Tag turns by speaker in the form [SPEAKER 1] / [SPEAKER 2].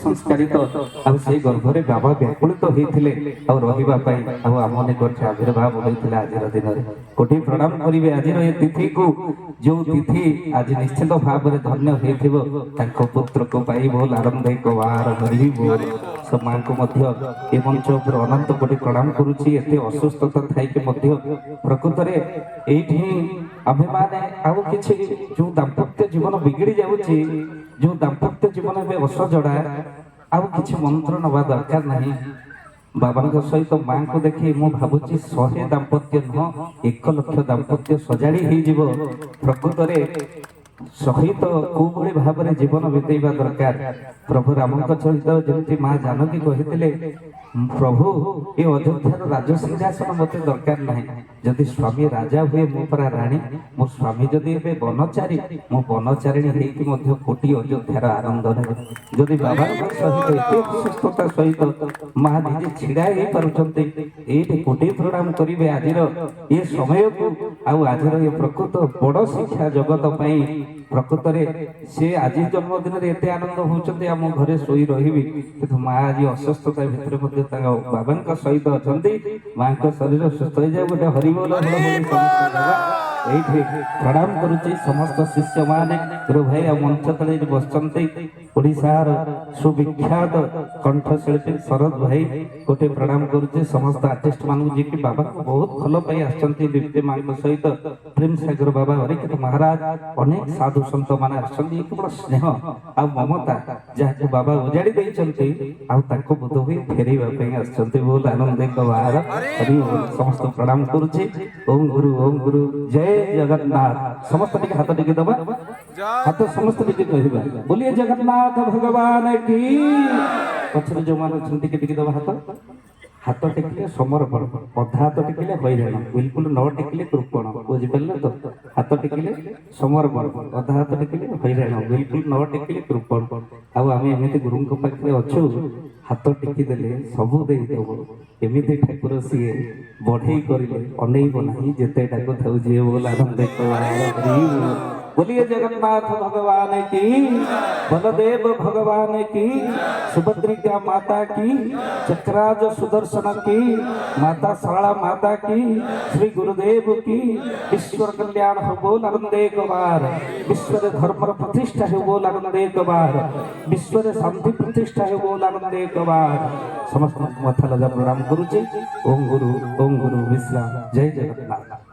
[SPEAKER 1] ସଂସ୍କାରିତ ଆଉ ସେଇ ଗର୍ଭରେ ବାବା ବ୍ୟାକୁଳିତ ହେଇଥିଲେ ଆଉ ରହିବା ପାଇଁ ଆଉ ଆମ ନିକଟରେ ଆବିର୍ଭାବ ହୋଇଥିଲା ଆଜିର ଦିନରେ। କୋଟି ପ୍ରଣାମ କରିବେ ଆଜିର ଏ ତିଥିକୁ, ଯୋଉ ତିଥି ଆଜି ନିଶ୍ଚିତ ଭାବରେ ଧନ୍ୟ ହେଇଥିବ ତାଙ୍କ ପୁତ୍ରକୁ ପାଇବ ଆନନ୍ଦିକ ବାର ଧରିବ। ମାଙ୍କୁ ମଧ୍ୟ ଏ ମଞ୍ଚ ଉପରେ ଅନନ୍ତ କୋଟି ପ୍ରଣାମ କରୁଛି। ଏତେ ଅସୁସ୍ଥତା ଥାଇକି ମଧ୍ୟ ପ୍ରକୃତରେ ଏଇଠି ଆମେମାନେ ଆଉ କିଛି ଯୋଉ ଦାମ୍ପତ୍ୟ ଜୀବନ ବିଗିଡି ଯାଉଛି, ଯୋଉ ଦାମ୍ପତ୍ୟ ଜୀବନ ଏବେ ଅସଜଡ଼ା, ଆଉ କିଛି ମନ୍ତ୍ର ନବା ଦରକାର ନାହିଁ। ବାବାଙ୍କ ସହିତ ମାଙ୍କୁ ଦେଖି ମୁଁ ଭାବୁଛି 100 ଦାମ୍ପତ୍ୟ ନୁହଁ 1 ଲକ୍ଷ ଦାମ୍ପତ୍ୟ ସଜାଡ଼ି ହେଇଯିବ। ପ୍ରକୃତରେ ସହିତ କୋଉଭଳି ଭାବରେ ଜୀବନ ବିତେଇବା ଦରକାର। ପ୍ରଭୁ ରାମଙ୍କ ସହିତ ଯେମିତି ମା ଜାନକୀ କହିଥିଲେ, ପ୍ରଭୁ ଏ ଅଯୋଧ୍ୟାର ରାଜସିଂହାସନ ମତେ ଦରକାର ନାହିଁ। ଯଦି ସ୍ୱାମୀ ରାଜା ହୁଏ ମୁଁ ପରା ରାଣୀ, ମୋ ସ୍ୱାମୀ ଯଦି ଏବେ ବନଚାରୀ ମୁଁ ବନଚାରିଣୀ ହେଇକି ମଧ୍ୟ କୋଟି ଅଯୋଧ୍ୟାର ଆନନ୍ଦ ନେବେ। ଯଦି ବାବାଙ୍କ ସହିତ ଏତେ ସୁସ୍ଥତା ସହିତ ମା ନିଜେ ଛିଡା ହେଇପାରୁଛନ୍ତି, ଏଇଠି କୋଟି ପ୍ରଣାମ କରିବେ ଆଜିର ଏ ସମୟକୁ। ଆଉ ଆଜିର ଏ ପ୍ରକୃତ ବଡ ଶିକ୍ଷା ଜଗତ ପାଇଁ ପ୍ରକୃତରେ ସେ ଆଜି ଜନ୍ମଦିନରେ ଏତେ ଆନନ୍ଦ ହଉଛନ୍ତି ଆମ ଘରେ ଶୋଇ ରହିବି, କିନ୍ତୁ ମା ଆଜି ଅସୁସ୍ଥତା ଭିତରେ ମଧ୍ୟ ତାଙ୍କ ବାବାଙ୍କ ସହିତ ଅଛନ୍ତି। ମାଙ୍କ ଶରୀର ସୁସ୍ଥ ହେଇଯାଉ। ଗୋଟେ ହରିବୋଲ ଏଇଠି ପ୍ରଣାମ କରୁଛି ସମସ୍ତ ଶିଷ୍ୟମାନେ। ଗୁରୁ ଭାଇ ଆଉ ମଞ୍ଚ ତଳେ ବସିଛନ୍ତି ଓଡ଼ିଶାର ସୁବିଖ୍ୟାତ କଣ୍ଠଶିଳ୍ପୀ ଶରଦ ଭାଇ, ଗୋଟେ ପ୍ରଣାମ କରୁଛି ସମସ୍ତ ଆର୍ଟିଷ୍ଟ ମାନଙ୍କୁ ଯିଏକି ବାବାଙ୍କୁ ବହୁତ ଭଲ ପାଇ ଆସିଛନ୍ତି। ଦିବ୍ୟ ମାଙ୍କ ସହିତ ପ୍ରେମ ସାଗର ବାବା, ହରିକେତ ମହାରାଜ, ଅନେକ ସାଧୁ ସନ୍ଥ ମାନେ ଆସିଛନ୍ତି। କେବଳ ସ୍ନେହ ଆଉ ମମତା ଯାହାକୁ ବାବା ଉଜାଡ଼ି ଦେଇଛନ୍ତି ଆଉ ତାକୁ ବୋଧ ହୁଏ ଫେରେଇବା ପାଇଁ ଆସିଛନ୍ତି। ବହୁତ ଆନନ୍ଦିତ ବାହାର ହରି ସମସ୍ତ ପ୍ରଣାମ କରୁଛି। ଓମ୍ ଗୁରୁ ଜୟ ଜଗନ୍ନାଥ। ସମସ୍ତ ଟିକେ ହାତ ଟିକେ ଦବା, ହାତ ସମସ୍ତେ ଟିକେ କହିବା ବୋଲିଏ ଜଗନ୍ନାଥ ଭଗବାନ କି। ପଛରେ ଯୋଉମାନେ ଅଛନ୍ତି ଟିକେ ଟିକେ ଦବା ହାତ। ହାତ ଟେକିଲେ ସମର୍ପଣ, ଅଧା ହାତ ଟେକିଲେ ହଇରାଣ, ବିଲକୁଲ ନ ଟେକିଲେ କୃପଣ। ବୁଝିପାରିଲେ ତ? ହାତ ଟେକିଲେ ସମର୍ପଣ, ଅଧା ହାତ ଟେକିଲେ ହଇରାଣ, ବିଲକୁଲ ନ ଟେକିଲେ କୃପଣ। ଆଉ ଆମେ ଏମିତି ଗୁରୁଙ୍କ ପାଖରେ ଅଛୁ, ହାତ ଟେକି ଦେଲେ ସବୁ ଦେଇଦେବ। ଏମିତି ଠାକୁର ସିଏ ବଢେଇ କରିଲେ ଅନେଇବ ନାହିଁ, ଯେତେ ଡାକୁଥାଉ ଯିଏ ବୋଲ ଆନନ୍ଦିତ बोलिए जगन्नाथ भगवान की, बलदेव भगवान की, सुभद्रिका माता की, चक्राज सुदर्शन की, माता शाला माता की, श्री गुरुदेव की। ईश्वर कल्याण हो बोल आनंद एक बार, विश्व धर्म प्रतिष्ठा हो बोल आनंद एक बार, विश्व शांति प्रतिष्ठा हो बोल आनंद एक बार। समस्त माथा लगा प्रणाम करुचे। ओम गुरु विश्राम। जय जगन्नाथ।